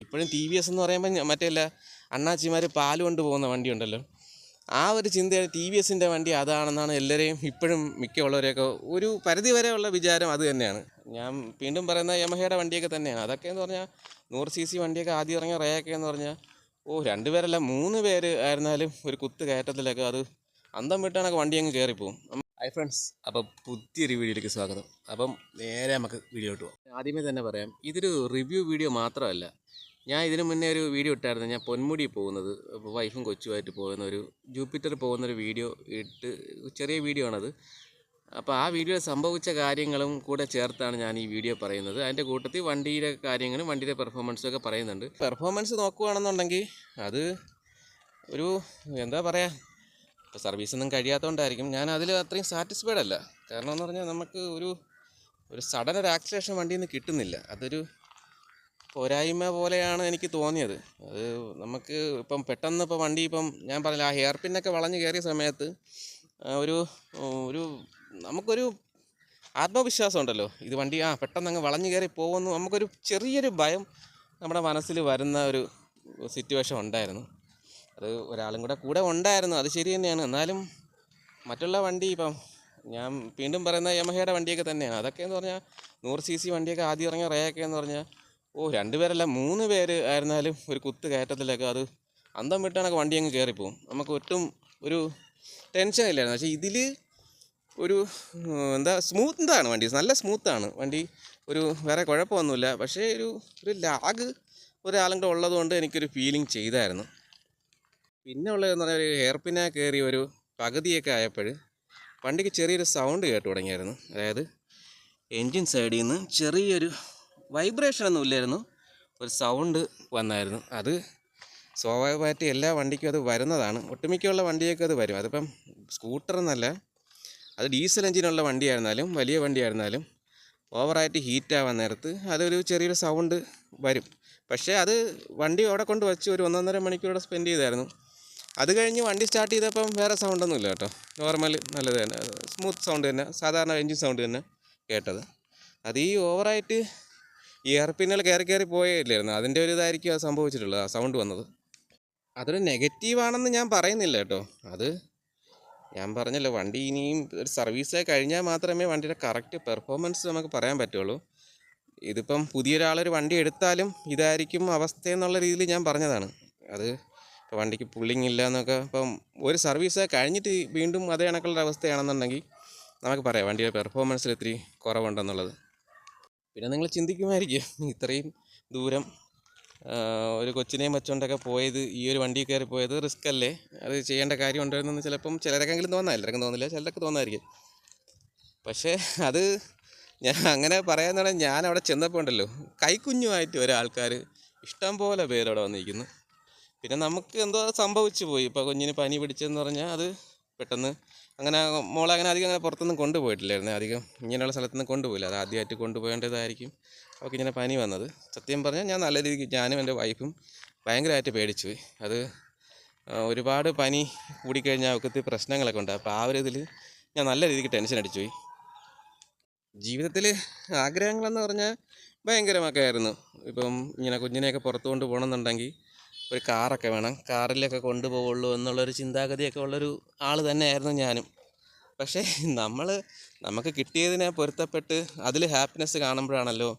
ഇപ്പോഴും T V S എന്ന് പറയുമ്പോൾ മറ്റേല്ല അണ്ണാച്ചിമാർ പാല് കൊണ്ട് പോകുന്ന വണ്ടി ഉണ്ടല്ലോ, ആ ഒരു ചിന്തയാണ് ടി വി എസിൻ്റെ വണ്ടി അതാണെന്നാണ് എല്ലാവരെയും ഇപ്പോഴും മിക്കുള്ളവരെയൊക്കെ ഒരു പരിധി വരെയുള്ള വിചാരം അത് തന്നെയാണ്. ഞാൻ വീണ്ടും പറയുന്ന യമഹയുടെ വണ്ടിയൊക്കെ തന്നെയാണ്. അതൊക്കെ എന്ന് പറഞ്ഞാൽ 100cc വണ്ടിയൊക്കെ ആദ്യം ഇറങ്ങിയ റേയൊക്കെ എന്ന് പറഞ്ഞാൽ രണ്ടുപേരല്ല 3 പേര് ആയിരുന്നാലും ഒരു കുത്ത് കയറ്റത്തിലൊക്കെ അത് അന്തം വിട്ടാണൊക്കെ വണ്ടി അങ്ങ് കയറിപ്പോവും. ഹായ് ഫ്രണ്ട്സ്, അപ്പം പുതിയൊരു വീഡിയോയിലേക്ക് സ്വാഗതം. അപ്പം നേരെ നമുക്ക് വീഡിയോട്ട് പോകാം. ആദ്യമേ തന്നെ പറയാം, ഇതൊരു റിവ്യൂ വീഡിയോ മാത്രമല്ല. ഞാൻ ഇതിനു മുന്നേ ഒരു വീഡിയോ ഇട്ടായിരുന്നു. ഞാൻ പൊന്മുടി പോകുന്നത്, വൈഫും കൊച്ചുമായിട്ട് പോകുന്ന ഒരു ജൂപ്പിറ്റർ പോകുന്നൊരു വീഡിയോ ഇട്ട്, ചെറിയ വീഡിയോ ആണത്. അപ്പോൾ ആ വീഡിയോയിൽ സംഭവിച്ച കാര്യങ്ങളും കൂടെ ചേർത്താണ് ഞാൻ ഈ വീഡിയോ പറയുന്നത്. അതിൻ്റെ കൂട്ടത്തിൽ വണ്ടിയുടെ കാര്യങ്ങളും വണ്ടിയുടെ പെർഫോമൻസും ഒക്കെ പറയുന്നുണ്ട്. പെർഫോമൻസ് നോക്കുകയാണെന്നുണ്ടെങ്കിൽ അത് ഒരു എന്താ പറയുക, ഇപ്പോൾ സർവീസൊന്നും കഴിയാത്തതുകൊണ്ടായിരിക്കും ഞാൻ അതിൽ അത്രയും സാറ്റിസ്ഫൈഡ് അല്ല. കാരണം എന്ന് പറഞ്ഞാൽ നമുക്ക് ഒരു സഡൻ ഒരു ആക്സിലേഷൻ വണ്ടിയിൽ നിന്ന് കിട്ടുന്നില്ല. അതൊരു പോരായ്മ പോലെയാണ് എനിക്ക് തോന്നിയത്. അത് നമുക്ക് ഇപ്പം പെട്ടെന്ന് ഇപ്പോൾ വണ്ടി ഇപ്പം ഞാൻ പറഞ്ഞില്ല, ആ ഹെയർ പിന്നൊക്കെ വളഞ്ഞ് കയറിയ സമയത്ത് ഒരു ഒരു നമുക്കൊരു ആത്മവിശ്വാസം ഉണ്ടല്ലോ, ഇത് വണ്ടി പെട്ടെന്ന് അങ്ങ് വളഞ്ഞ് കയറി പോകുമെന്ന് നമുക്കൊരു ചെറിയൊരു ഭയം നമ്മുടെ മനസ്സിൽ വരുന്ന ഒരു സിറ്റുവേഷൻ ഉണ്ടായിരുന്നു. അത് ഒരാളും കൂടെ ഉണ്ടായിരുന്നു, അത് ശരി തന്നെയാണ്. എന്നാലും മറ്റുള്ള വണ്ടി ഇപ്പം ഞാൻ വീണ്ടും പറയുന്ന യമഹയുടെ വണ്ടിയൊക്കെ തന്നെയാണ്. അതൊക്കെ എന്ന് പറഞ്ഞാൽ 100cc വണ്ടിയൊക്കെ ആദ്യം ഇറങ്ങിയ റേയൊക്കെ എന്ന് പറഞ്ഞാൽ രണ്ടുപേരല്ല 3 പേര് ആയിരുന്നാലും ഒരു കുത്ത് കയറ്റത്തിലൊക്കെ അത് അന്തം വിട്ടാണൊക്കെ വണ്ടി അങ്ങ് കയറിപ്പോവും. നമുക്ക് ഒട്ടും ഒരു ടെൻഷൻ ഇല്ലായിരുന്നു. പക്ഷേ ഇതിൽ ഒരു സ്മൂത്താണ് വണ്ടി, നല്ല സ്മൂത്താണ് വണ്ടി, ഒരു വേറെ കുഴപ്പമൊന്നുമില്ല. പക്ഷേ ഒരു ലാഗ് ഒരാളും കൂടെ ഉള്ളതുകൊണ്ട് എനിക്കൊരു ഫീലിംഗ് ചെയ്തായിരുന്നു. പിന്നെ ഉള്ളതെന്ന് പറഞ്ഞാൽ ഒരു ഹെയർ പിന്നെ കയറി ഒരു പകുതിയൊക്കെ ആയപ്പോൾ വണ്ടിക്ക് ചെറിയൊരു സൗണ്ട് കേട്ടു തുടങ്ങിയായിരുന്നു. അതായത് എൻജിൻ സൈഡിൽ നിന്ന് ചെറിയൊരു വൈബ്രേഷനൊന്നും ഇല്ലായിരുന്നു, ഒരു സൗണ്ട് വന്നായിരുന്നു. അത് സ്വാഭാവികമായിട്ട് എല്ലാ വണ്ടിക്കും അത് വരുന്നതാണ്. ഒട്ടുമിക്കുള്ള വണ്ടിയൊക്കെ അത് വരും. അതിപ്പം സ്കൂട്ടർ എന്നല്ല, അത് ഡീസൽ എഞ്ചിനുള്ള വണ്ടിയായിരുന്നാലും വലിയ വണ്ടിയായിരുന്നാലും ഓവറായിട്ട് ഹീറ്റാവാൻ നേരത്ത് അതൊരു ചെറിയൊരു സൗണ്ട് വരും. പക്ഷേ അത് വണ്ടി അവിടെ കൊണ്ട് വച്ച് ഒരു 1.5 മണിക്കൂറോടെ സ്പെൻഡ് ചെയ്തായിരുന്നു. അത് കഴിഞ്ഞ് വണ്ടി സ്റ്റാർട്ട് ചെയ്തപ്പം വേറെ സൗണ്ടൊന്നുമില്ല കേട്ടോ, നോർമൽ നല്ലത് തന്നെ, സ്മൂത്ത് സൗണ്ട് തന്നെ, സാധാരണ എൻജിൻ സൗണ്ട് തന്നെ കേട്ടത്. അത് ഈ ഓവറായിട്ട് ഈ എയർ പിന്നൽ കയറി പോയില്ലായിരുന്നു, അതിൻ്റെ ഒരു ഇതായിരിക്കും അത് സംഭവിച്ചിട്ടുള്ളത്, ആ സൗണ്ട് വന്നത്. അതൊരു നെഗറ്റീവാണെന്ന് ഞാൻ പറയുന്നില്ല കേട്ടോ. അത് ഞാൻ പറഞ്ഞല്ലോ, വണ്ടി ഇനിയും ഒരു സർവീസ് കഴിഞ്ഞാൽ മാത്രമേ വണ്ടിയുടെ കറക്റ്റ് പെർഫോമൻസ് നമുക്ക് പറയാൻ പറ്റുള്ളൂ. ഇതിപ്പം പുതിയൊരാളൊരു വണ്ടി എടുത്താലും ഇതായിരിക്കും അവസ്ഥ എന്നുള്ള രീതിയിൽ ഞാൻ പറഞ്ഞതാണ്. അത് ഇപ്പോൾ വണ്ടിക്ക് പുള്ളിങ് ഇല്ല എന്നൊക്കെ ഇപ്പം ഒരു സർവീസ് കഴിഞ്ഞിട്ട് വീണ്ടും അതേ കണക്കുള്ള അവസ്ഥയാണെന്നുണ്ടെങ്കിൽ നമുക്ക് പറയാം വണ്ടിയുടെ പെർഫോമൻസിൽ ഇത്തിരി കുറവുണ്ടെന്നുള്ളത്. പിന്നെ നിങ്ങൾ ചിന്തിക്കുമായിരിക്കും, ഇത്രയും ദൂരം ഒരു കൊച്ചിനെയും വെച്ചുകൊണ്ടൊക്കെ പോയത്, ഈ ഒരു വണ്ടി കയറി പോയത് റിസ്ക് അല്ലേ, അത് ചെയ്യേണ്ട കാര്യം ഉണ്ടായിരുന്നെന്ന് ചിലപ്പം ചിലരൊക്കെങ്കിലും തോന്നാം, എല്ലാവർക്കും തോന്നില്ല, ചിലരൊക്കെ തോന്നായിരിക്കും. പക്ഷേ അത് ഞാൻ അങ്ങനെ പറയാമെന്നാണ്. ഞാൻ അവിടെ ചെന്നപ്പോൾ ഉണ്ടല്ലോ, കൈക്കുഞ്ഞുമായിട്ട് ഒരാൾക്കാർ ഇഷ്ടം പോലെ പേരവിടെ വന്നിരിക്കുന്നു. പിന്നെ നമുക്ക് എന്തോ സംഭവിച്ചു പോയി. ഇപ്പോൾ കുഞ്ഞിന് പനി പിടിച്ചെന്ന് പറഞ്ഞാൽ അത് പെട്ടെന്ന് അങ്ങനെ മോളെ അങ്ങനെ അധികം അങ്ങനെ പുറത്തൊന്നും കൊണ്ടുപോയിട്ടില്ലായിരുന്നു, അധികം ഇങ്ങനെയുള്ള സ്ഥലത്തൊന്നും കൊണ്ടുപോയില്ല. അത് ആദ്യമായിട്ട് കൊണ്ടുപോകേണ്ടതായിരിക്കും അവൾക്ക് ഇങ്ങനെ പനി വന്നത്. സത്യം പറഞ്ഞാൽ ഞാൻ നല്ല രീതിക്ക്, ഞാനും എൻ്റെ വൈഫും ഭയങ്കരമായിട്ട് പേടിച്ചു പോയി. അത് ഒരുപാട് പനി കൂടിക്കഴിഞ്ഞാൽ അവൾക്ക് പ്രശ്നങ്ങളൊക്കെ ഉണ്ട്. അപ്പോൾ ആ ഒരു ഇതിൽ ഞാൻ നല്ല രീതിക്ക് ടെൻഷൻ അടിച്ചു പോയി. ജീവിതത്തിൽ ആഗ്രഹങ്ങളെന്ന് പറഞ്ഞാൽ ഭയങ്കരമൊക്കെ ആയിരുന്നു. ഇപ്പം ഇങ്ങനെ കുഞ്ഞിനെയൊക്കെ പുറത്ത് കൊണ്ട് പോകണമെന്നുണ്ടെങ്കിൽ ഒരു കാറൊക്കെ വേണം, കാറിലൊക്കെ കൊണ്ടുപോകുള്ളൂ എന്നുള്ളൊരു ചിന്താഗതിയൊക്കെ ഉള്ളൊരു ആൾ തന്നെയായിരുന്നു ഞാനും. പക്ഷേ നമുക്ക് കിട്ടിയതിനെ പൊരുത്തപ്പെട്ട് അതിൽ ഹാപ്പിനെസ് കാണുമ്പോഴാണല്ലോ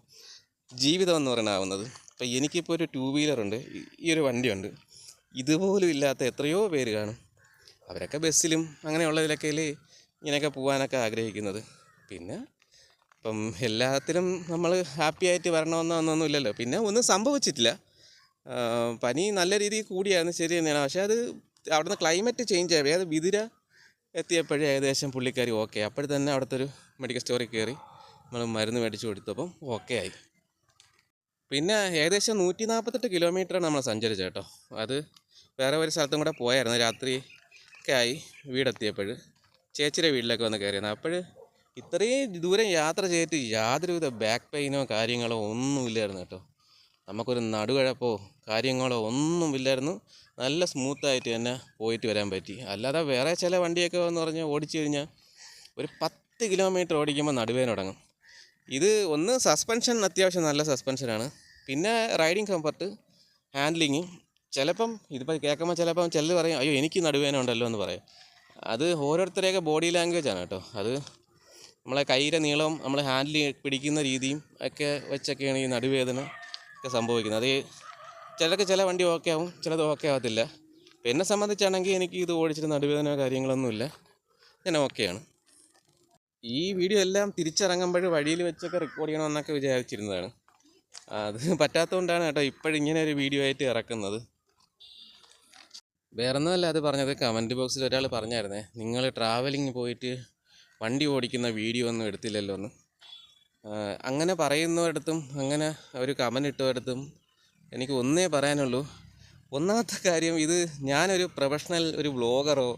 ജീവിതം എന്ന് പറയണാവുന്നത്. ഇപ്പം എനിക്കിപ്പോൾ ഒരു 2 വീലറുണ്ട്, ഈ ഒരു വണ്ടിയുണ്ട്. ഇതുപോലും ഇല്ലാത്ത എത്രയോ പേര് കാണും. അവരൊക്കെ ബസ്സിലും അങ്ങനെയുള്ളതിലൊക്കെ ഇങ്ങനെയൊക്കെ പോകാനൊക്കെ ആഗ്രഹിക്കുന്നത്. പിന്നെ ഇപ്പം എല്ലാത്തിലും നമ്മൾ ഹാപ്പി ആയിട്ട് വരണമെന്നൊന്നും ഇല്ലല്ലോ. പിന്നെ ഒന്നും സംഭവിച്ചിട്ടില്ല. പനി നല്ല രീതിയിൽ കൂടിയായിരുന്നു, ശരി തന്നെയാണ്. പക്ഷേ അത് അവിടുന്ന് ക്ലൈമറ്റ് ചേഞ്ച് ആയി, അത് വിതുര എത്തിയപ്പോഴേ ഏകദേശം പുള്ളിക്കാരി ഓക്കെ. അപ്പോഴത്തന്നെ അവിടുത്തെ ഒരു മെഡിക്കൽ സ്റ്റോറിൽ കയറി നമ്മൾ മരുന്ന് മേടിച്ച് കൊടുത്തപ്പം ഓക്കെ ആയി. പിന്നെ ഏകദേശം 148 കിലോമീറ്ററാണ് നമ്മൾ സഞ്ചരിച്ചത് കേട്ടോ. അത് വേറെ ഒരു സ്ഥലത്തും കൂടെ പോയായിരുന്നു. രാത്രി ഒക്കെ ആയി വീടെത്തിയപ്പോൾ, ചേച്ചിയുടെ വീട്ടിലൊക്കെ വന്ന് കയറിയിരുന്നു. അപ്പോൾ ഇത്രയും ദൂരം യാത്ര ചെയ്തിട്ട് യാതൊരുവിധ ബാക്ക് പെയിനോ കാര്യങ്ങളോ ഒന്നുമില്ലായിരുന്നു കേട്ടോ. നമുക്കൊരു നടുകഴപ്പോ കാര്യങ്ങളോ ഒന്നുമില്ലായിരുന്നു. നല്ല സ്മൂത്തായിട്ട് തന്നെ പോയിട്ട് വരാൻ പറ്റി. അല്ലാതെ വേറെ ചില വണ്ടിയൊക്കെ എന്ന് പറഞ്ഞാൽ ഓടിച്ചു കഴിഞ്ഞാൽ ഒരു 10 കിലോമീറ്റർ ഓടിക്കുമ്പോൾ നടുവേദന തുടങ്ങും. ഇത് ഒന്ന് സസ്പെൻഷൻ അത്യാവശ്യം നല്ല സസ്പെൻഷനാണ്. പിന്നെ റൈഡിങ് കംഫർട്ട് ഹാൻഡ്ലിങ് ചിലപ്പം ഇതിപ്പോൾ കേൾക്കുമ്പോൾ ചിലപ്പം ചിലർ പറയും അയ്യോ എനിക്ക് നടുവേദന ഉണ്ടല്ലോ എന്ന് പറയും. അത് ഓരോരുത്തരെയൊക്കെ ബോഡി ലാംഗ്വേജാണ് കേട്ടോ. അത് നമ്മളെ കൈയുടെ നീളവും നമ്മൾ ഹാൻഡിൽ പിടിക്കുന്ന രീതിയും ഒക്കെ വെച്ചൊക്കെയാണ് ഈ നടുവേദന ഒക്കെ സംഭവിക്കുന്നത്. അത് ചിലർക്ക് ചില വണ്ടി ഓക്കെ ആവും, ചിലത് ഓക്കെ ആവത്തില്ല. അപ്പോൾ എന്നെ സംബന്ധിച്ചാണെങ്കിൽ എനിക്ക് ഇത് ഓടിച്ചിട്ട് നടുവേദന കാര്യങ്ങളൊന്നുമില്ല, ഞാൻ ഓക്കെയാണ്. ഈ വീഡിയോ എല്ലാം തിരിച്ചിറങ്ങുമ്പോൾ വഴിയിൽ വെച്ചൊക്കെ റെക്കോർഡ് ചെയ്യണമെന്നൊക്കെ വിചാരിച്ചിരുന്നതാണ്. അത് പറ്റാത്തതുകൊണ്ടാണ് കേട്ടോ ഇപ്പോഴിങ്ങനെ ഒരു വീഡിയോ ആയിട്ട് ഇറക്കുന്നത്. വേറൊന്നുമല്ല അത് പറഞ്ഞത്, കമൻറ്റ് ബോക്സിൽ ഒരാൾ പറഞ്ഞായിരുന്നേ നിങ്ങൾ ട്രാവലിംഗ് പോയിട്ട് വണ്ടി ഓടിക്കുന്ന വീഡിയോ ഒന്നും എടുത്തില്ലല്ലോ എന്ന്. അങ്ങനെ പറയുന്നവരടുത്തും അങ്ങനെ ഒരു കമൻറ്റ് ഇട്ടവരടുത്തും എനിക്ക് ഒന്നേ പറയാനുള്ളൂ. ഒന്നാമത്തെ കാര്യം, ഇത് ഞാനൊരു പ്രൊഫഷണൽ ഒരു വ്ളോഗറോ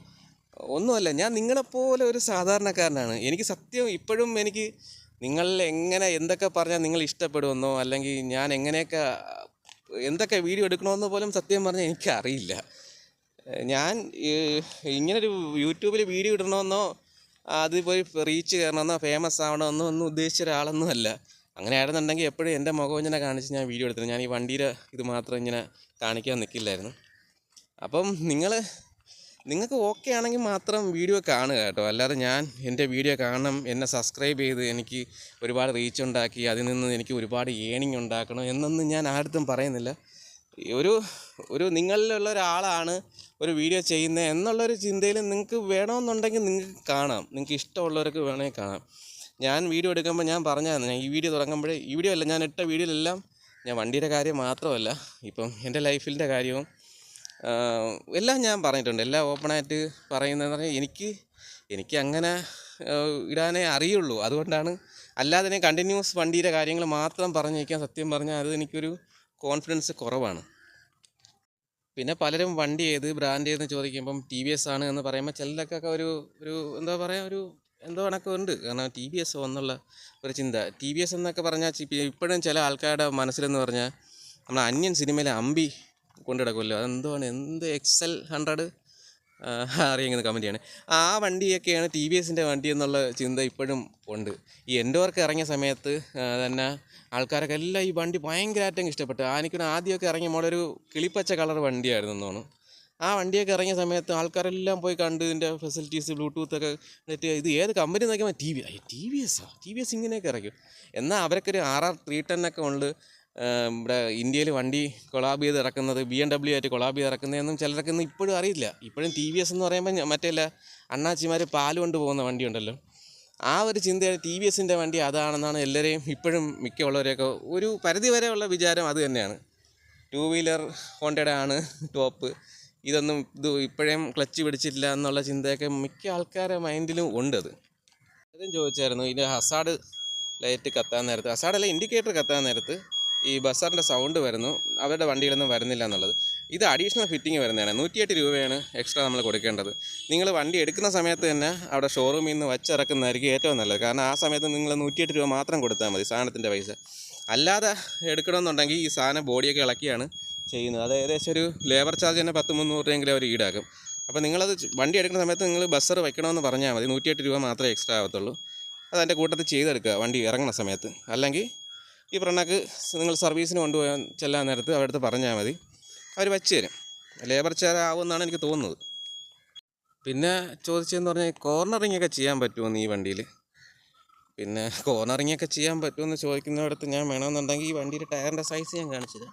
ഒന്നുമല്ല. ഞാൻ നിങ്ങളെപ്പോലെ ഒരു സാധാരണക്കാരനാണ്. എനിക്ക് സത്യം ഇപ്പോഴും എനിക്ക് നിങ്ങൾ എങ്ങനെ എന്തൊക്കെ പറഞ്ഞാൽ നിങ്ങൾ ഇഷ്ടപ്പെടുമെന്നോ അല്ലെങ്കിൽ ഞാൻ എങ്ങനെയൊക്കെ എന്തൊക്കെ വീഡിയോ എടുക്കണമെന്നോ പോലും സത്യം പറഞ്ഞാൽ എനിക്കറിയില്ല. ഞാൻ ഇങ്ങനൊരു യൂട്യൂബിൽ വീഡിയോ ഇടണമെന്നോ അത് പോയി റീച്ച് കയറണമെന്നോ ഫേമസ് ആവണമെന്നോ ഒന്നും ഉദ്ദേശിച്ച ഒരാളൊന്നും അല്ല. അങ്ങനെ ആയിരുന്നുണ്ടെങ്കിൽ എപ്പോഴും എൻ്റെ മുഖം ഇങ്ങനെ കാണിച്ച് ഞാൻ വീഡിയോ എടുത്തിരുന്നു. ഞാൻ ഈ വണ്ടിയുടെ ഇത് മാത്രം ഇങ്ങനെ കാണിക്കാൻ നിൽക്കില്ലായിരുന്നു. അപ്പം നിങ്ങൾക്ക് ഓക്കെ ആണെങ്കിൽ മാത്രം വീഡിയോ കാണുക കേട്ടോ. അല്ലാതെ ഞാൻ എൻ്റെ വീഡിയോ കാണണം, എന്നെ സബ്സ്ക്രൈബ് ചെയ്ത് എനിക്ക് ഒരുപാട് റീച്ച് ഉണ്ടാക്കി അതിൽ നിന്ന് എനിക്ക് ഒരുപാട് ഏണിങ് ഉണ്ടാക്കണം എന്നൊന്നും ഞാൻ ആരുടെ പറയുന്നില്ല. ഒരു നിങ്ങളിലുള്ള ഒരാളാണ് ഒരു വീഡിയോ ചെയ്യുന്നത് എന്നുള്ളൊരു ചിന്തയിൽ നിങ്ങൾക്ക് വേണമെന്നുണ്ടെങ്കിൽ നിങ്ങൾക്ക് കാണാം, നിങ്ങൾക്ക് ഇഷ്ടമുള്ളവർക്ക് വേണമെങ്കിൽ കാണാം. ഞാൻ വീഡിയോ എടുക്കുമ്പോൾ ഞാൻ പറഞ്ഞായിരുന്നു, ഞാൻ ഈ വീഡിയോ തുടങ്ങുമ്പോഴേ ഈ വീഡിയോ അല്ല, ഞാൻ ഇട്ട വീഡിയോയിലെല്ലാം ഞാൻ വണ്ടിയുടെ കാര്യം മാത്രമല്ല ഇപ്പം എൻ്റെ ലൈഫിൻ്റെ കാര്യവും എല്ലാം ഞാൻ പറഞ്ഞിട്ടുണ്ട്. എല്ലാം ഓപ്പണായിട്ട് പറയുന്നതെന്ന് പറഞ്ഞാൽ എനിക്ക് അങ്ങനെ ഇടാനേ അറിയുള്ളൂ. അതുകൊണ്ടാണ്, അല്ലാതെ തന്നെ കണ്ടിന്യൂസ് വണ്ടിയുടെ കാര്യങ്ങൾ മാത്രം പറഞ്ഞേക്കാൻ സത്യം പറഞ്ഞാൽ അത് എനിക്കൊരു കോൺഫിഡൻസ് കുറവാണ്. പിന്നെ പലരും വണ്ടി ഏത് ബ്രാൻഡ് ഏതെന്ന് ചോദിക്കുമ്പം ടി വി എസ് ആണ് എന്ന് പറയുമ്പോൾ ചിലർക്കൊക്കെ ഒരു എന്താ പറയുക, എന്തോ കണക്കുണ്ട്. കാരണം ടി വി എസ് എന്നുള്ള ഒരു ചിന്ത, ടി വി എസ് എന്നൊക്കെ പറഞ്ഞാൽ ഇപ്പോഴും ചില ആൾക്കാരുടെ മനസ്സിലെന്ന് പറഞ്ഞാൽ നമ്മൾ അന്യൻ സിനിമയിലെ അമ്പി കൊണ്ടു കിടക്കുമല്ലോ, അതെന്തുവാണ്, XL 100 അറിയുന്നത് കമൻറ്റ് ചെയ്യണേ. ആ വണ്ടിയൊക്കെയാണ് ടി വി എസിൻ്റെ വണ്ടി എന്നുള്ള ചിന്ത ഇപ്പോഴും ഉണ്ട്. ഈ എൻഡോർക്ക് ഇറങ്ങിയ സമയത്ത് തന്നെ ആൾക്കാരൊക്കെ എല്ലാം ഈ വണ്ടി ഭയങ്കരമായിട്ടും ഇഷ്ടപ്പെട്ടു. എനിക്കൊരു ആദ്യമൊക്കെ ഇറങ്ങിയ മോളൊരു കിളിപ്പച്ച കളർ വണ്ടിയായിരുന്നു എന്നാണ്. ആ വണ്ടിയൊക്കെ ഇറങ്ങിയ സമയത്ത് ആൾക്കാരെല്ലാം പോയി കണ്ട് ഇതിൻ്റെ ഫെസിലിറ്റീസ് ബ്ലൂടൂത്തൊക്കെ എന്നിട്ട് ഇത് ഏത് കമ്പനി നോക്കിയാൽ ടി വി എസ് ഇങ്ങനെയൊക്കെ ഇറക്കും. എന്നാൽ അവരൊക്കെ ഒരു RR 310 ഉണ്ട് ഇവിടെ ഇന്ത്യയിൽ വണ്ടി കൊളാബ് ചെയ്ത് ഇറക്കുന്നത്, BMW ആയിട്ട് കൊളാബ് ചെയ്ത് ഇറക്കുന്നതെന്നും ചിലർക്കൊന്നും ഇപ്പോഴും അറിയില്ല. ഇപ്പോഴും ടി വി എസ് എന്ന് പറയുമ്പോൾ മറ്റേല്ല അണ്ണാച്ചിമാർ പാല് കൊണ്ട് പോകുന്ന വണ്ടി ഉണ്ടല്ലോ, ആ ഒരു ചിന്തയാണ് ടി വി എസിൻ്റെ വണ്ടി അതാണെന്നാണ് എല്ലാവരെയും ഇപ്പോഴും മിക്കുള്ളവരെയൊക്കെ ഒരു പരിധി വരെയുള്ള വിചാരം അത് തന്നെയാണ്. 2 വീലർ ഹോണ്ടയുടെ ആണ് ടോപ്പ്, ഇത് ഇപ്പോഴും ക്ലച്ച് പിടിച്ചിട്ടില്ല എന്നുള്ള ചിന്തയൊക്കെ മിക്ക ആൾക്കാരുടെ മൈൻഡിലും ഉണ്ടത്. അതും ചോദിച്ചായിരുന്നു, ഇതിൻ്റെ ഹസാർഡ് ലൈറ്റ് കത്താൻ നേരത്ത്, ഹസാർഡല്ല ഇൻഡിക്കേറ്റർ കത്താൻ നേരത്ത് ഈ ബസ്സാറിൻ്റെ സൗണ്ട് വരുന്നു, അവരുടെ വണ്ടിയിലൊന്നും വരുന്നില്ല എന്നുള്ളത്. ഇത് അഡീഷണൽ ഫിറ്റിംഗ് വരുന്നതാണ്. 108 രൂപയാണ് എക്സ്ട്രാ നമ്മൾ കൊടുക്കേണ്ടത്. നിങ്ങൾ വണ്ടി എടുക്കുന്ന സമയത്ത് തന്നെ അവിടെ ഷോറൂമിൽ നിന്ന് വച്ചിറക്കുന്നതായിരിക്കും ഏറ്റവും നല്ലത്. കാരണം ആ സമയത്ത് നിങ്ങൾ 108 രൂപ മാത്രം കൊടുത്താൽ മതി സാധനത്തിൻ്റെ പൈസ. അല്ലാതെ എടുക്കണമെന്നുണ്ടെങ്കിൽ ഈ സാധനം ബോഡിയൊക്കെ ഇളക്കിയാണ് ചെയ്യുന്നത്. അത് ഏകദേശം ഒരു ലേബർ ചാർജ് തന്നെ 10-300 രൂപയെങ്കിലും അവർ ഈടാക്കും. അപ്പോൾ നിങ്ങളത് വണ്ടി എടുക്കുന്ന സമയത്ത് നിങ്ങൾ ബസ്സർ വയ്ക്കണമെന്ന് പറഞ്ഞാൽ മതി. 108 രൂപ മാത്രമേ എക്സ്ട്രാ ആവത്തുള്ളൂ. അതതിൻ്റെ കൂട്ടത്തിൽ ചെയ്തെടുക്കുക വണ്ടി ഇറങ്ങുന്ന സമയത്ത്. അല്ലെങ്കിൽ ഈ പറഞ്ഞാക്ക് നിങ്ങൾ സർവീസിന് കൊണ്ടുപോകാൻ ചെല്ലാൻ നേരത്ത് അവരടുത്ത് പറഞ്ഞാൽ മതി, അവർ വച്ച് തരും. ലേബർ ചാർജ് ആവുമെന്നാണ് എനിക്ക് തോന്നുന്നത്. പിന്നെ ചോദിച്ചതെന്ന് പറഞ്ഞാൽ കോർണറിങ് ഒക്കെ ചെയ്യാൻ പറ്റുമെന്ന് ഈ വണ്ടിയിൽ. പിന്നെ കോർണറിങ് ഒക്കെ ചെയ്യാൻ പറ്റുമെന്ന് ചോദിക്കുന്നിടത്ത് ഞാൻ വേണമെന്നുണ്ടെങ്കിൽ ഈ വണ്ടിയുടെ ടയറിൻ്റെ സൈസ് ഞാൻ കാണിച്ചത്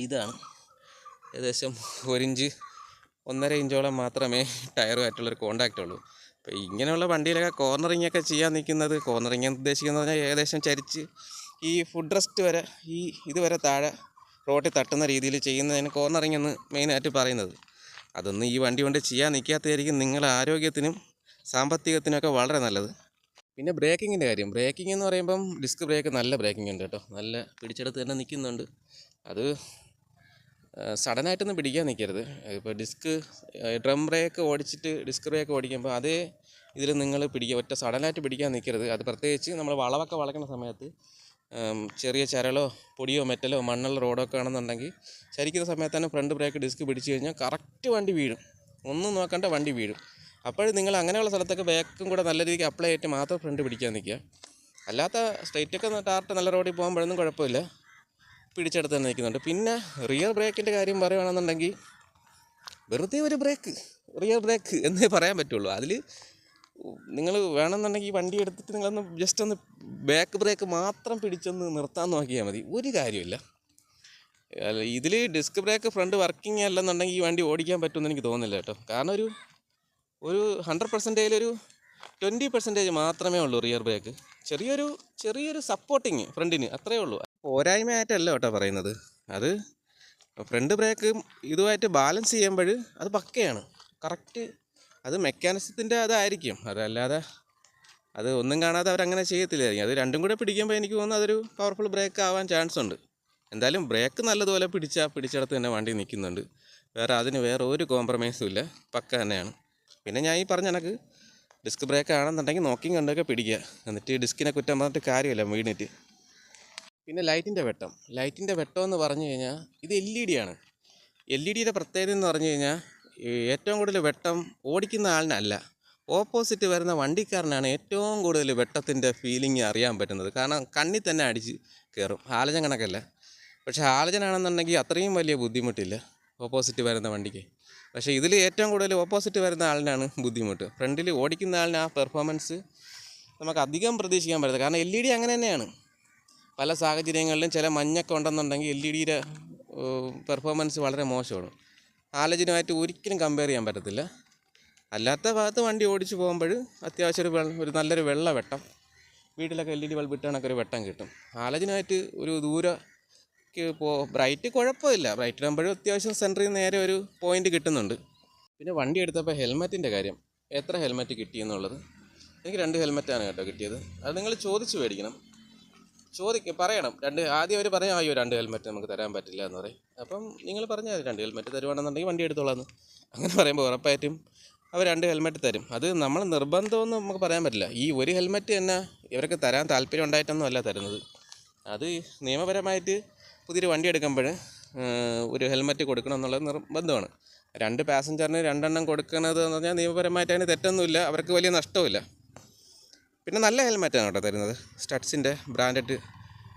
ഇതാണ്. ഏകദേശം 1 ഇഞ്ച് 1.5 ഇഞ്ചോളം മാത്രമേ ടയറുമായിട്ടുള്ളൊരു കോണ്ടാക്റ്റ് ഉള്ളൂ. അപ്പോൾ ഇങ്ങനെയുള്ള വണ്ടിയിലൊക്കെ കോർണറിങ് ഒക്കെ ചെയ്യാൻ നിൽക്കുന്നത്, കോർണറിങ് ഉദ്ദേശിക്കുന്നത് പറഞ്ഞാൽ ഏകദേശം ചരിച്ച് ഈ ഫുഡ് റെസ്റ്റ് വരെ ഇതുവരെ താഴെ റോട്ടിൽ തട്ടുന്ന രീതിയിൽ ചെയ്യുന്നതിന് കോർണറിങ് എന്ന് മെയിനായിട്ട് പറയുന്നത്. അതൊന്നും ഈ വണ്ടി കൊണ്ട് ചെയ്യാൻ നിൽക്കാത്തതായിരിക്കും നിങ്ങളുടെ ആരോഗ്യത്തിനും സാമ്പത്തികത്തിനൊക്കെ വളരെ നല്ലത്. പിന്നെ ബ്രേക്കിങ്ങിൻ്റെ കാര്യം, ബ്രേക്കിംഗ് എന്ന് പറയുമ്പം ഡിസ്ക് ബ്രേക്ക് നല്ല ബ്രേക്കിംഗ് ഉണ്ട് കേട്ടോ, നല്ല പിടിച്ചെടുത്ത് തന്നെ നിൽക്കുന്നുണ്ട്. അത് സഡനായിട്ടൊന്നും പിടിക്കാൻ നിൽക്കരുത്. ഇപ്പോൾ ഡ്രം ബ്രേക്ക് ഓടിച്ചിട്ട് ഡിസ്ക് ബ്രേക്ക് ഓടിക്കുമ്പോൾ അതേ ഇതിൽ നിങ്ങൾ ഒറ്റ സഡനായിട്ട് പിടിക്കാൻ നിൽക്കരുത്. അത് പ്രത്യേകിച്ച് നമ്മൾ വളവൊക്കെ വളയ്ക്കുന്ന സമയത്ത് ചെറിയ ചരളോ പൊടിയോ മെറ്റലോ മണ്ണുള്ള റോഡൊക്കെ ആണെന്നുണ്ടെങ്കിൽ ചരിക്കുന്ന സമയത്ത് തന്നെ ഫ്രണ്ട് ബ്രേക്ക് ഡിസ്ക് പിടിച്ച് കഴിഞ്ഞാൽ കറക്റ്റ് വണ്ടി വീഴും, ഒന്നും നോക്കണ്ട വണ്ടി വീഴും. അപ്പോൾ നിങ്ങൾ അങ്ങനെയുള്ള സ്ഥലത്തൊക്കെ ബ്രേക്കും കൂടെ നല്ല രീതിക്ക് അപ്ലൈ ചെയ്തിട്ട് മാത്രം ഫ്രണ്ട് പിടിക്കാൻ നിൽക്കുക. അല്ലാത്ത സ്ട്രൈറ്റൊക്കെ ടാർട്ട് നല്ല റോഡിൽ പോകുമ്പോഴൊന്നും കുഴപ്പമില്ല. പിടിച്ചെടുത്ത് തന്നെ നിൽക്കുന്നുണ്ട്. പിന്നെ റിയർ ബ്രേക്കിൻ്റെ കാര്യം പറയുകയാണെന്നുണ്ടെങ്കിൽ വെറുതെ ഒരു റിയർ ബ്രേക്ക് എന്നേ പറയാൻ പറ്റുള്ളൂ. അതിൽ നിങ്ങൾ വേണമെന്നുണ്ടെങ്കിൽ വണ്ടി എടുത്തിട്ട് നിങ്ങളൊന്ന് ജസ്റ്റ് ഒന്ന് ബാക്ക് ബ്രേക്ക് മാത്രം പിടിച്ചൊന്ന് നിർത്താൻ നോക്കിയാൽ മതി, ഒരു കാര്യമില്ല. ഇതിൽ ഡിസ്ക് ബ്രേക്ക് ഫ്രണ്ട് വർക്കിംഗ് അല്ലെന്നുണ്ടെങ്കിൽ ഈ വണ്ടി ഓടിക്കാൻ പറ്റുമെന്ന് എനിക്ക് തോന്നുന്നില്ല കേട്ടോ. കാരണം ഒരു 100% ഒരു 20% മാത്രമേ ഉള്ളൂ റിയർ ബ്രേക്ക്. ചെറിയൊരു സപ്പോർട്ടിങ് ഫ്രണ്ടിന്, അത്രയേ ഉള്ളൂ. പോരായ്മയായിട്ടല്ല കേട്ടോ പറയുന്നത്. അത് ഫ്രണ്ട് ബ്രേക്ക് ഇതുമായിട്ട് ബാലൻസ് ചെയ്യുമ്പോൾ അത് പക്കയാണ്, കറക്റ്റ്. അത് മെക്കാനിസത്തിൻ്റെ അതായിരിക്കും, അതല്ലാതെ അത് ഒന്നും കാണാതെ അവരങ്ങനെ ചെയ്യത്തില്ലായിരിക്കും. അത് രണ്ടും കൂടെ പിടിക്കുമ്പോൾ എനിക്ക് തോന്നുന്നു അതൊരു പവർഫുൾ ബ്രേക്ക് ആവാൻ ചാൻസ് ഉണ്ട്. എന്തായാലും ബ്രേക്ക് നല്ലതുപോലെ പിടിച്ചെടുത്ത് തന്നെ വണ്ടി നിൽക്കുന്നുണ്ട്. അതിന് വേറെ ഒരു കോംപ്രമൈസും ഇല്ല, പക്ക തന്നെയാണ്. പിന്നെ ഞാൻ ഈ പറഞ്ഞ കണക്ക് ഡിസ്ക് ബ്രേക്ക് ആണെന്നുണ്ടെങ്കിൽ നോക്കിയും കണ്ടൊക്കെ പിടിക്കുക. എന്നിട്ട് ഡിസ്കിനെ കുറ്റം പറഞ്ഞിട്ട് കാര്യമില്ല വീണിട്ട്. പിന്നെ ലൈറ്റിൻ്റെ വെട്ടം എന്ന് പറഞ്ഞു കഴിഞ്ഞാൽ ഇത് LED ആണ്. LED പ്രത്യേകത എന്ന് പറഞ്ഞു കഴിഞ്ഞാൽ ഏറ്റവും കൂടുതൽ വെട്ടം ഓടിക്കുന്ന ആളിനല്ല, ഓപ്പോസിറ്റ് വരുന്ന വണ്ടിക്കാരനാണ് ഏറ്റവും കൂടുതൽ വെട്ടത്തിൻ്റെ ഫീലിംഗ് അറിയാൻ പറ്റുന്നത്. കാരണം കണ്ണിൽ തന്നെ അടിച്ച് കയറും, ഹാലജൻ കണക്കല്ല. പക്ഷേ ഹാലജനാണെന്നുണ്ടെങ്കിൽ അത്രയും വലിയ ബുദ്ധിമുട്ടില്ല ഓപ്പോസിറ്റ് വരുന്ന വണ്ടിക്ക്. പക്ഷേ ഇതിൽ ഏറ്റവും കൂടുതൽ ഓപ്പോസിറ്റ് വരുന്ന ആളിനാണ് ബുദ്ധിമുട്ട്. ഫ്രണ്ടിൽ ഓടിക്കുന്ന ആളിന് ആ പെർഫോമൻസ് നമുക്ക് അധികം പ്രതീക്ഷിക്കാൻ പറ്റില്ല. കാരണം LED അങ്ങനെ തന്നെയാണ്. പല സാഹചര്യങ്ങളിലും ചില മഞ്ഞൊക്കെ ഉണ്ടെന്നുണ്ടെങ്കിൽ LED പെർഫോമൻസ് വളരെ മോശമാണ്. ഹാലജനുമായിട്ട് ഒരിക്കലും കമ്പയർ ചെയ്യാൻ പറ്റത്തില്ല. അല്ലാത്ത ഭാഗത്ത് വണ്ടി ഓടിച്ച് പോകുമ്പോൾ അത്യാവശ്യം ഒരു നല്ലൊരു വെള്ള വെട്ടം, വീട്ടിലൊക്കെ LED ബൾബ് ഇട്ടാണൊക്കെ ഒരു വെട്ടം കിട്ടും. ഹാലജനുമായിട്ട് ഒരു ദൂരക്ക് ബ്രൈറ്റ് കുഴപ്പമില്ല, ബ്രൈറ്റ് ഇടുമ്പോഴും അത്യാവശ്യം സെൻറ്ററിൽ നിന്ന് നേരെ ഒരു പോയിൻ്റ് കിട്ടുന്നുണ്ട്. പിന്നെ വണ്ടി എടുത്തപ്പോൾ ഹെൽമെറ്റിൻ്റെ കാര്യം, എത്ര ഹെൽമെറ്റ് കിട്ടിയെന്നുള്ളത്. എനിക്ക് 2 ഹെൽമെറ്റാണ് കേട്ടോ കിട്ടിയത്. അത് നിങ്ങൾ ചോദിച്ച് മേടിക്കണം, പറയണം. ആദ്യം അവർ പറയാം, അയ്യോ 2 ഹെൽമെറ്റ് നമുക്ക് തരാൻ പറ്റില്ല എന്ന് പറയും. അപ്പം നിങ്ങൾ പറഞ്ഞാൽ 2 ഹെൽമെറ്റ് തരുവാണെന്നുണ്ടെങ്കിൽ വണ്ടി എടുത്തോളാന്ന്. അങ്ങനെ പറയുമ്പോൾ ഉറപ്പായിട്ടും അവർ 2 ഹെൽമെറ്റ് തരും. അത് നമ്മൾ നിർബന്ധമൊന്നും നമുക്ക് പറയാൻ പറ്റില്ല. ഈ ഒരു ഹെൽമെറ്റ് തന്നെ ഇവർക്ക് തരാൻ താല്പര്യം ഉണ്ടായിട്ടൊന്നും അല്ല തരുന്നത്. അത് നിയമപരമായിട്ട് പുതിയൊരു വണ്ടി എടുക്കുമ്പോൾ ഒരു ഹെൽമെറ്റ് കൊടുക്കണം എന്നുള്ളത് നിർബന്ധമാണ്. 2 പാസഞ്ചറിന് 2 എണ്ണം കൊടുക്കുന്നത് എന്ന് പറഞ്ഞാൽ നിയമപരമായിട്ട് അതിന് തെറ്റൊന്നുമില്ല, അവർക്ക് വലിയ നഷ്ടവുമില്ല. പിന്നെ നല്ല ഹെൽമെറ്റാണ് കേട്ടോ തരുന്നത്. സ്റ്റഡ്സിൻ്റെ ബ്രാൻഡഡ്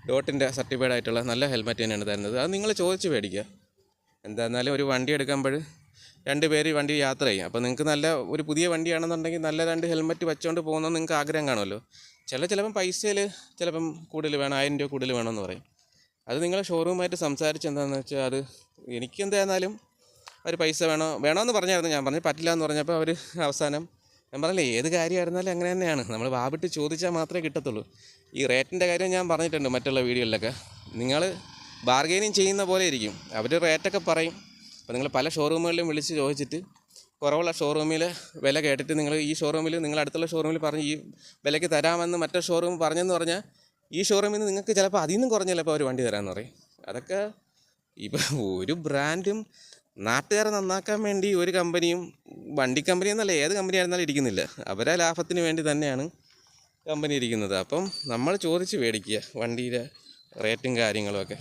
ഡോട്ടിൻ്റെ സർട്ടിഫൈഡ് ആയിട്ടുള്ള നല്ല ഹെൽമെറ്റ് തന്നെയാണ് തരുന്നത്. അത് നിങ്ങൾ ചോദിച്ച് മേടിക്കുക. എന്തായിരുന്നാലും ഒരു വണ്ടി എടുക്കുമ്പോൾ 2 പേര് വണ്ടി യാത്ര ചെയ്യും. അപ്പോൾ നിങ്ങൾക്ക് നല്ല ഒരു പുതിയ വണ്ടിയാണെന്നുണ്ടെങ്കിൽ നല്ല 2 ഹെൽമെറ്റ് വെച്ചുകൊണ്ട് പോകുന്നത് നിങ്ങൾക്ക് ആഗ്രഹം കാണുമല്ലോ. ചിലപ്പം പൈസയിൽ ചിലപ്പം കൂടുതൽ വേണം, 1000 രൂപ കൂടുതൽ വേണമെന്ന് പറയും. അത് നിങ്ങൾ ഷോറൂമായിട്ട് സംസാരിച്ച് എന്താണെന്ന് വെച്ചാൽ, അത് എനിക്ക് എന്തായിരുന്നാലും അവർ പൈസ വേണമെന്ന് പറഞ്ഞായിരുന്നു. ഞാൻ പറഞ്ഞു പറ്റില്ല എന്ന് പറഞ്ഞപ്പോൾ അവർ അവസാനം, ഞാൻ പറഞ്ഞില്ലേ ഏത് കാര്യമായിരുന്നാലും അങ്ങനെ തന്നെയാണ്, നമ്മൾ വാവിട്ട് ചോദിച്ചാൽ മാത്രമേ കിട്ടത്തുള്ളൂ. ഈ റേറ്റിൻ്റെ കാര്യം ഞാൻ പറഞ്ഞിട്ടുണ്ട് മറ്റുള്ള വീഡിയോയിലൊക്കെ. നിങ്ങൾ ബാർഗെയിനിങ് ചെയ്യുന്ന പോലെ ഇരിക്കും, അവർ റേറ്റൊക്കെ പറയും. അപ്പോൾ നിങ്ങൾ പല ഷോറൂമുകളിലും വിളിച്ച് ചോദിച്ചിട്ട് കുറവുള്ള ഷോറൂമിൽ വില കേട്ടിട്ട് നിങ്ങൾ ഈ ഷോറൂമിൽ, നിങ്ങൾ അടുത്തുള്ള ഷോറൂമിൽ പറഞ്ഞ് ഈ വിലയ്ക്ക് തരാമെന്ന് മറ്റേ ഷോറൂം പറഞ്ഞെന്ന് പറഞ്ഞാൽ ഈ ഷോറൂമിൽ നിന്ന് നിങ്ങൾക്ക് ചിലപ്പോൾ അതിൽ നിന്നും കുറഞ്ഞ ചിലപ്പോൾ അവർ വണ്ടി തരാമെന്ന് പറയും. അതൊക്കെ ഇപ്പോൾ ഒരു ബ്രാൻഡും നാട്ടുകാരെ നന്നാക്കാൻ വേണ്ടി ഒരു കമ്പനിയും, വണ്ടി കമ്പനി എന്നല്ല ഏത് കമ്പനി ആയിരുന്നാലും ഇരിക്കുന്നില്ല. അവരെ ലാഭത്തിന് വേണ്ടി തന്നെയാണ് കമ്പനി ഇരിക്കുന്നത്. അപ്പം നമ്മൾ ചോദിച്ച് മേടിക്കുക വണ്ടിയുടെ റേറ്റും കാര്യങ്ങളുമൊക്കെ.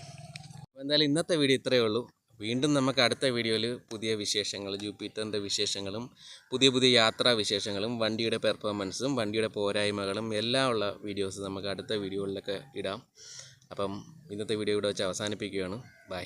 അപ്പോൾ എന്തായാലും ഇന്നത്തെ വീഡിയോ ഇത്രയേ ഉള്ളൂ. വീണ്ടും നമുക്ക് അടുത്ത വീഡിയോയിൽ പുതിയ വിശേഷങ്ങൾ, ജൂപ്പിറ്ററിൻ്റെ വിശേഷങ്ങളും പുതിയ യാത്രാ വിശേഷങ്ങളും വണ്ടിയുടെ പെർഫോമൻസും വണ്ടിയുടെ പോരായ്മകളും എല്ലാം ഉള്ള വീഡിയോസ് നമുക്ക് അടുത്ത വീഡിയോകളിലൊക്കെ ഇടാം. അപ്പം ഇന്നത്തെ വീഡിയോ ഇവിടെ വെച്ച് അവസാനിപ്പിക്കുകയാണ്. ബൈ.